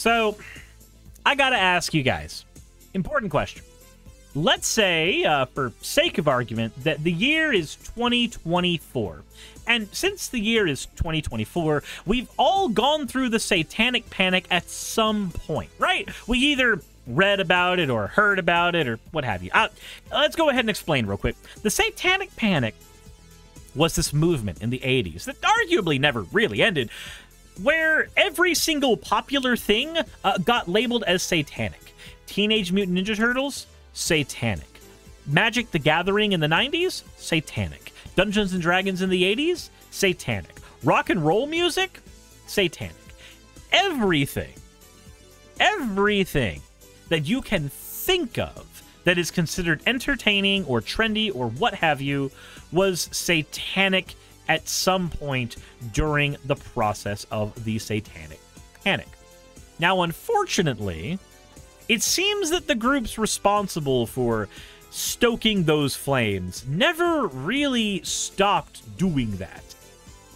So, I gotta ask you guys, important question. Let's say, for sake of argument, that the year is 2024. And since the year is 2024, we've all gone through the satanic panic at some point, right? We either read about it or heard about it or what have you. Let's go ahead and explain real quick. The satanic panic was this movement in the 80s that arguably never really ended, where every single popular thing got labeled as satanic. Teenage Mutant Ninja Turtles, satanic. Magic the Gathering in the 90s, satanic. Dungeons and Dragons in the 80s, satanic. Rock and roll music, satanic. Everything that you can think of that is considered entertaining or trendy or what have you was satanic at some point during the process of the satanic panic. Now, unfortunately, it seems that the groups responsible for stoking those flames never really stopped doing that.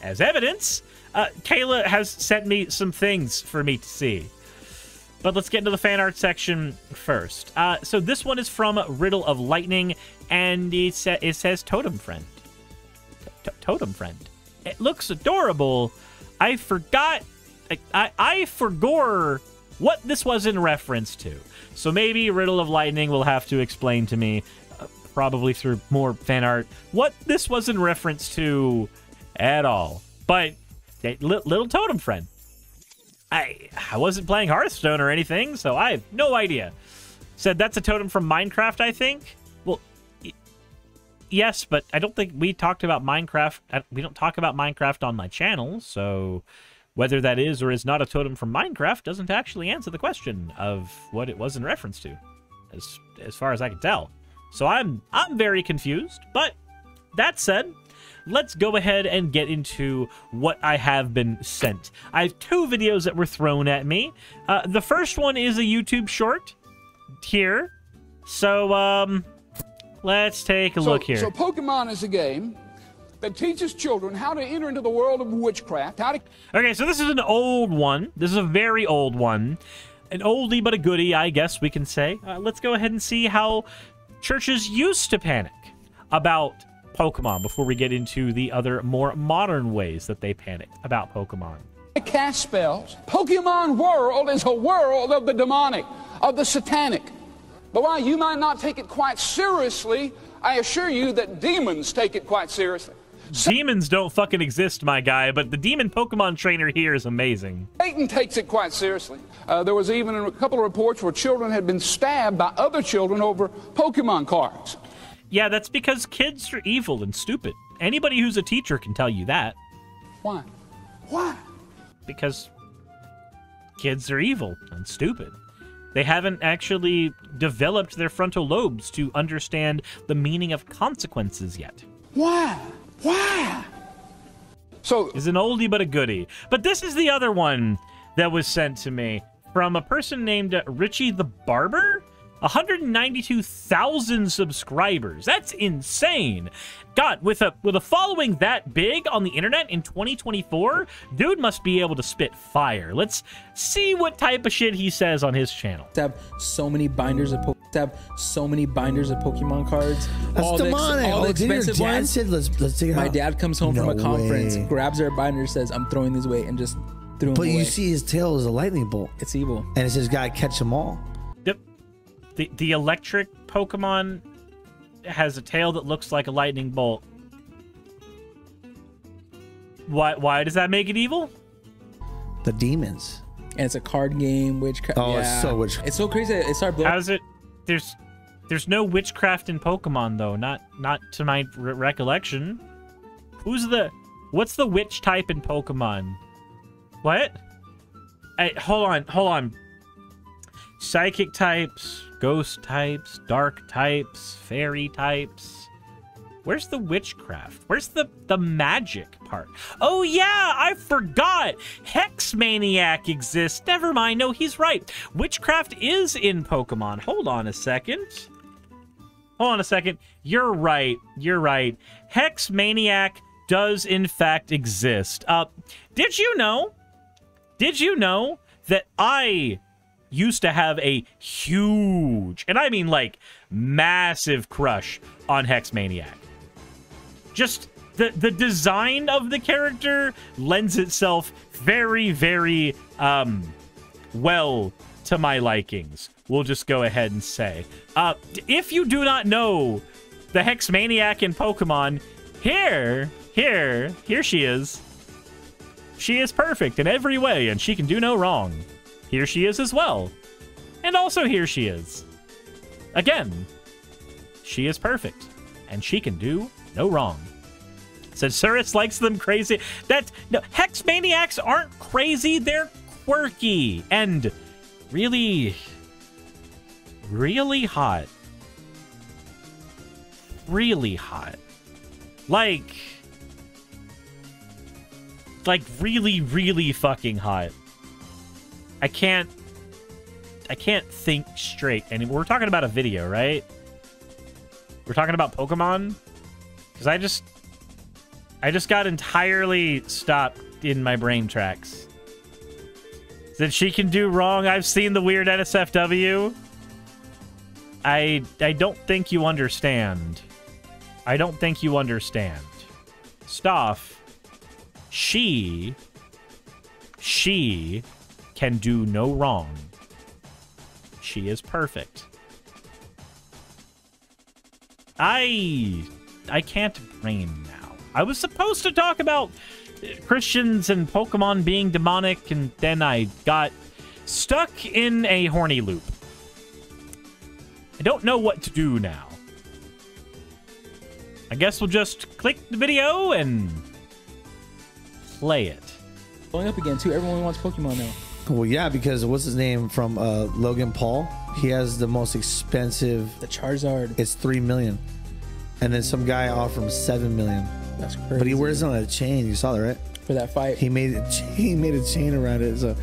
As evidence, Kayla has sent me some things for me to see. But let's get into the fan art section first. So this one is from Riddle of Lightning, and it says Totem Friend. Totem Friend. It looks adorable. I forgot. I forgot what this was in reference to. So maybe Riddle of Lightning will have to explain to me, probably through more fan art, what this was in reference to at all. But little Totem Friend. I wasn't playing Hearthstone or anything, so I have no idea. Said that's a totem from Minecraft, I think. Well, yes, but I don't think we talked about Minecraft. We don't talk about Minecraft on my channel, so whether that is or is not a totem from Minecraft doesn't actually answer the question of what it was in reference to, as far as I can tell. So I'm very confused, but that said, let's go ahead and get into what I have been sent. I have two videos that were thrown at me. The first one is a YouTube short here. So, let's take a look here. So Pokemon is a game that teaches children how to enter into the world of witchcraft. Okay, so this is an old one. This is a very old one. An oldie but a goodie, I guess we can say. Let's go ahead and see how churches used to panic about Pokemon before we get into the other more modern ways that they panicked about Pokemon. Cast spells. Pokemon world is a world of the demonic, of the satanic. But while you might not take it quite seriously, I assure you that demons take it quite seriously. Demons don't fucking exist, my guy, but the demon Pokemon trainer here is amazing. Satan takes it quite seriously. There was even a couple of reports where children had been stabbed by other children over Pokemon cards. Yeah, that's because kids are evil and stupid. Anybody who's a teacher can tell you that. Why? Why? Because kids are evil and stupid. They haven't actually developed their frontal lobes to understand the meaning of consequences yet. Why? Why? So is an oldie but a goodie. But this is the other one that was sent to me from a person named Richie the Barber. 192,000 subscribers. That's insane. God, with a following that big on the internet in 2024, dude must be able to spit fire. Let's see what type of shit he says on his channel. Have so many binders of Pokemon cards. That's demonic. All the expensive your dad ones. said, let's take it My out. dad comes home from a conference, way. grabs our binder, says, "I'm throwing these away," and just threw them But away. you see his tail is a lightning bolt. It's evil. And it says, gotta catch them all. The electric Pokemon has a tail that looks like a lightning bolt. Why does that make it evil? The demons. And it's a card game, witchcraft. Oh, yeah. it's so witchcraft. It's so crazy. It started blowing. How's it? There's no witchcraft in Pokemon though. Not to my recollection. What's the witch type in Pokemon? What? Hey, hold on. Psychic types, ghost types, dark types, fairy types. Where's the witchcraft? Where's the magic part? Oh yeah, I forgot. Hex Maniac exists. Never mind. No, he's right. Witchcraft is in Pokemon. Hold on a second. You're right. Hex Maniac does in fact exist. Did you know that I used to have a huge, and I mean like massive crush on Hex Maniac. Just the design of the character lends itself very, very well to my likings. We'll just go ahead and say. If you do not know the Hex Maniac in Pokemon, here she is. She is perfect in every way, and she can do no wrong. Here she is as well. And also here she is. Again, she is perfect, and she can do no wrong. Said Suris likes them crazy. No, Hex Maniacs aren't crazy, they're quirky and really, really hot. Really hot. Like really, really fucking hot. I can't think straight. And we're talking about a video, right? We're talking about Pokemon? Because I just got entirely stopped in my brain tracks. That she can do wrong. I've seen the weird NSFW. I don't think you understand. I don't think you understand. Stoff. She can do no wrong. She is perfect. I can't brain now. I was supposed to talk about Christians and Pokemon being demonic, and then I got stuck in a horny loop. I don't know what to do now. I guess we'll just click the video and play it. Going up again too. Everyone wants Pokemon now. Well, yeah, because what's his name from Logan Paul? He has the most expensive. The Charizard. It's 3 million, and then some guy offered him 7 million. That's crazy. But he wears it on a chain. You saw that, right? For that fight. He made a chain around it. So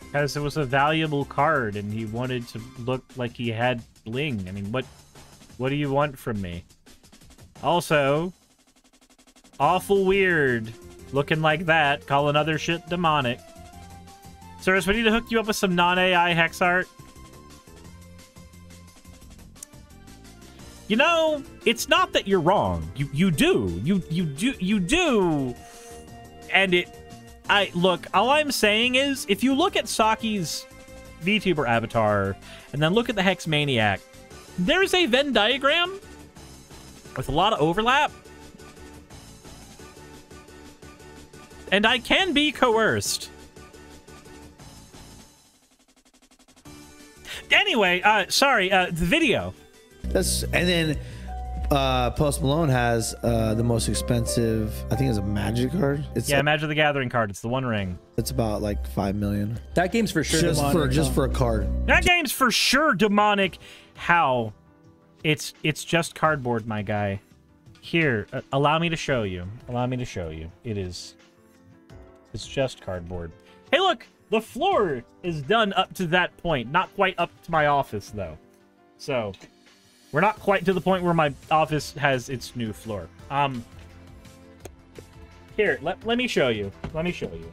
because it was a valuable card, and he wanted to look like he had bling. I mean, what do you want from me? Also, awful weird looking like that, calling other shit demonic. Suris, we need to hook you up with some non-AI hex art. You know, it's not that you're wrong. You do. And look, all I'm saying is, if you look at Saki's VTuber avatar, and then look at the Hex Maniac, there's a Venn diagram with a lot of overlap. And I can be coerced. Anyway, sorry, the video. and then Post Malone has the most expensive. I think it's a Magic card. It's Magic the Gathering card. It's the One Ring. It's about like 5 million. That game's for sure Just demonic, for a card. That game's for sure demonic. How? It's just cardboard, my guy. Here, allow me to show you. Allow me to show you. It's just cardboard. Hey, look! The floor is done up to that point. Not quite up to my office, though. So, we're not quite to the point where my office has its new floor. Here, let me show you. Let me show you.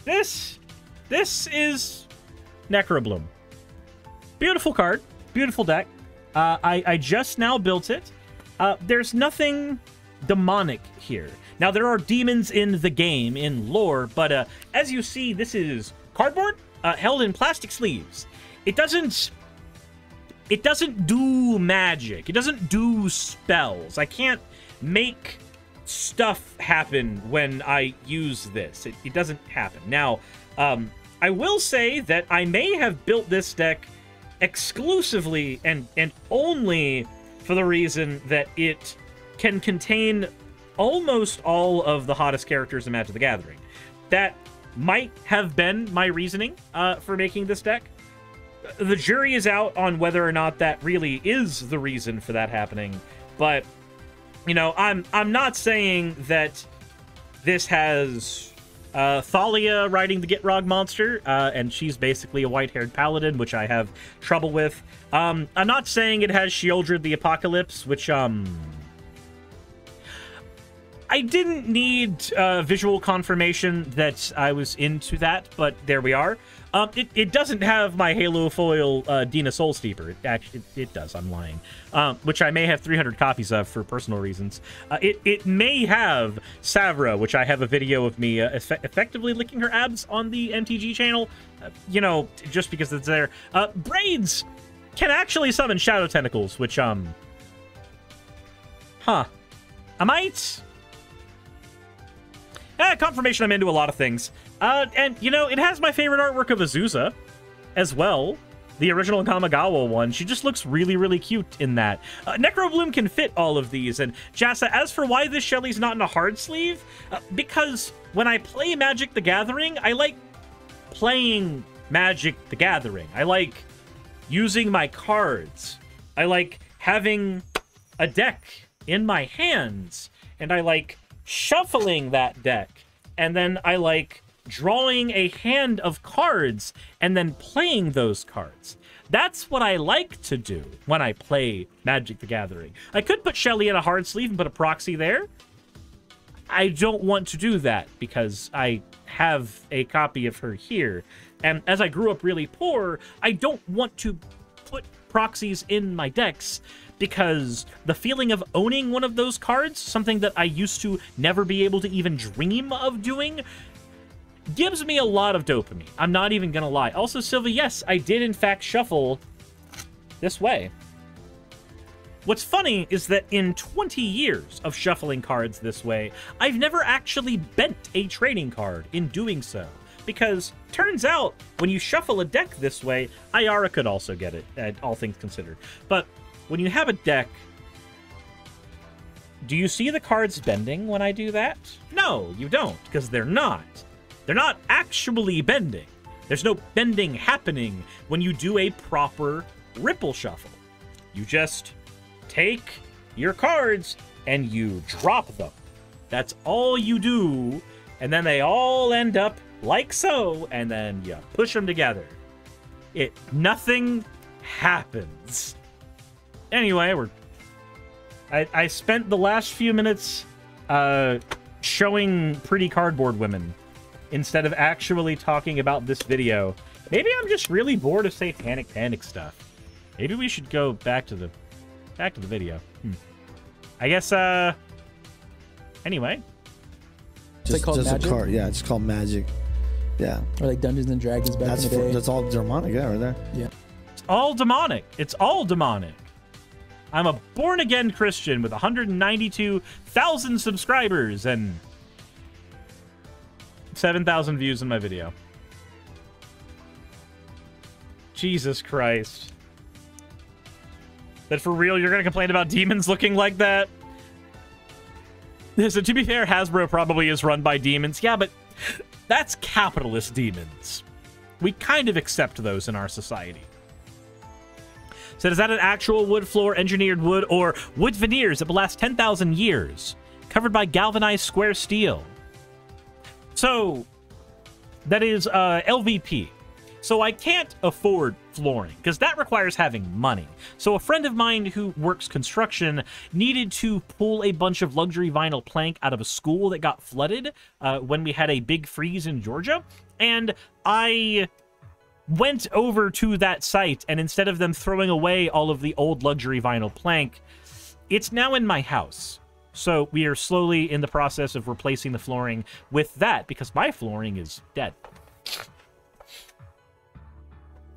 This is Necrobloom. Beautiful card. Beautiful deck. I just now built it. There's nothing demonic here. Now, there are demons in the game, in lore, but as you see, this is cardboard held in plastic sleeves. It doesn't do magic. It doesn't do spells. I can't make stuff happen when I use this. It doesn't happen. Now, I will say that I may have built this deck exclusively and only for the reason that it can contain almost all of the hottest characters in Magic the Gathering. That might have been my reasoning for making this deck. The jury is out on whether or not that really is the reason for that happening, but you know, I'm not saying that this has Thalia riding the Gitrog monster, and she's basically a white-haired paladin, which I have trouble with. I'm not saying it has Sheoldred the Apocalypse, which I didn't need visual confirmation that I was into that, but there we are. It doesn't have my Halo foil Dina Soul Steeper. It does. I'm lying. Which I may have 300 copies of for personal reasons. It may have Savra, which I have a video of me effectively licking her abs on the MTG channel. You know, just because it's there. Braids can actually summon Shadow Tentacles, which, I might... confirmation I'm into a lot of things. And, you know, it has my favorite artwork of Azusa as well. The original Kamigawa one. She just looks really, really cute in that. Necrobloom can fit all of these. And Jassa, as for why this Shelly's not in a hard sleeve, because when I play Magic the Gathering, I like playing Magic the Gathering. I like using my cards. I like having a deck in my hands. And I like shuffling that deck. And then I like drawing a hand of cards and then playing those cards. That's what I like to do when I play Magic the Gathering. I could put Shelly in a hard sleeve and put a proxy there. I don't want to do that because I have a copy of her here. And as I grew up really poor, I don't want to put proxies in my decks because the feeling of owning one of those cards, something that I used to never be able to even dream of doing, gives me a lot of dopamine. I'm not even gonna lie. Also, Sylvia, yes, I did in fact shuffle this way. What's funny is that in 20 years of shuffling cards this way, I've never actually bent a trading card in doing so. Because turns out, when you shuffle a deck this way, Ayara could also get it, all things considered. But when you have a deck, do you see the cards bending when I do that? No, you don't, because they're not. They're not actually bending. There's no bending happening when you do a proper ripple shuffle. You just take your cards and you drop them. That's all you do, and then they all end up like so, and then you push them together. Nothing happens. Anyway, I spent the last few minutes showing pretty cardboard women instead of actually talking about this video. Maybe I'm just really bored of Satanic Panic stuff. Maybe we should go back to the video. I guess anyway. Just called Magic? A card. Yeah, it's called Magic. Yeah. Or like Dungeons and Dragons back in the day. That's all demonic, yeah, right there. Yeah. It's all demonic. It's all demonic. I'm a born-again Christian with 192,000 subscribers and 7,000 views in my video. Jesus Christ. That for real, you're gonna complain about demons looking like that? So to be fair, Hasbro probably is run by demons. Yeah, but that's capitalist demons. We kind of accept those in our society. So is that an actual wood floor, engineered wood, or wood veneers that will last 10,000 years, covered by galvanized square steel? So that is LVP. So I can't afford flooring because that requires having money. So a friend of mine who works construction needed to pull a bunch of luxury vinyl plank out of a school that got flooded when we had a big freeze in Georgia. And I went over to that site, and instead of them throwing away all of the old luxury vinyl plank, it's now in my house. So we are slowly in the process of replacing the flooring with that because my flooring is dead.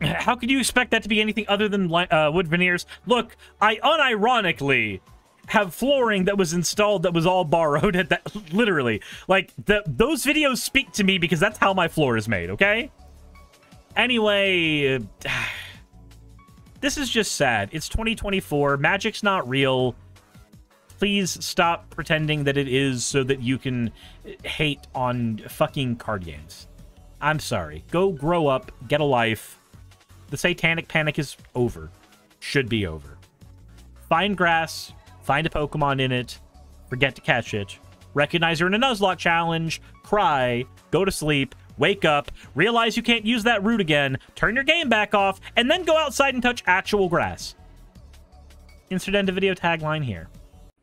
How could you expect that to be anything other than wood veneers? Look, I unironically have flooring that was installed that was all borrowed at that. Literally. Like, those videos speak to me because that's how my floor is made, okay? Anyway, this is just sad. It's 2024. Magic's not real. Please stop pretending that it is so that you can hate on fucking card games. I'm sorry. Go grow up. Get a life. The Satanic Panic is over. Should be over. Find grass. Find a Pokemon in it. Forget to catch it. Recognize you're in a Nuzlocke challenge. Cry. Go to sleep. Wake up. Realize you can't use that route again. Turn your game back off. And then go outside and touch actual grass. Insert end of video tagline here.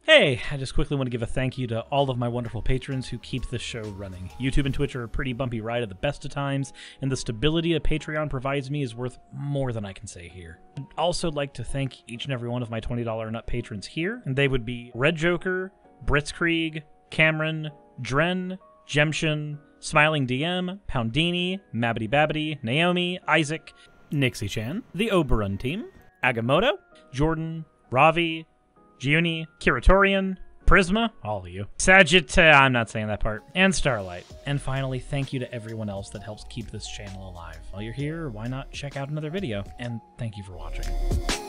Hey, I just quickly want to give a thank you to all of my wonderful patrons who keep this show running. YouTube and Twitch are a pretty bumpy ride at the best of times, and the stability a Patreon provides me is worth more than I can say here. I'd also like to thank each and every one of my $20 and up patrons here, and they would be Red Joker, Britzkrieg, Cameron, Dren, Jemshin, Smiling DM, Poundini, Mabbity Babbity, Naomi, Isaac, Nixie Chan, the Oberon team, Agamotto, Jordan, Ravi, Giuni, Kiratorian, Prisma, all of you, I'm not saying that part, and Starlight. And finally, thank you to everyone else that helps keep this channel alive. While you're here, why not check out another video? And thank you for watching.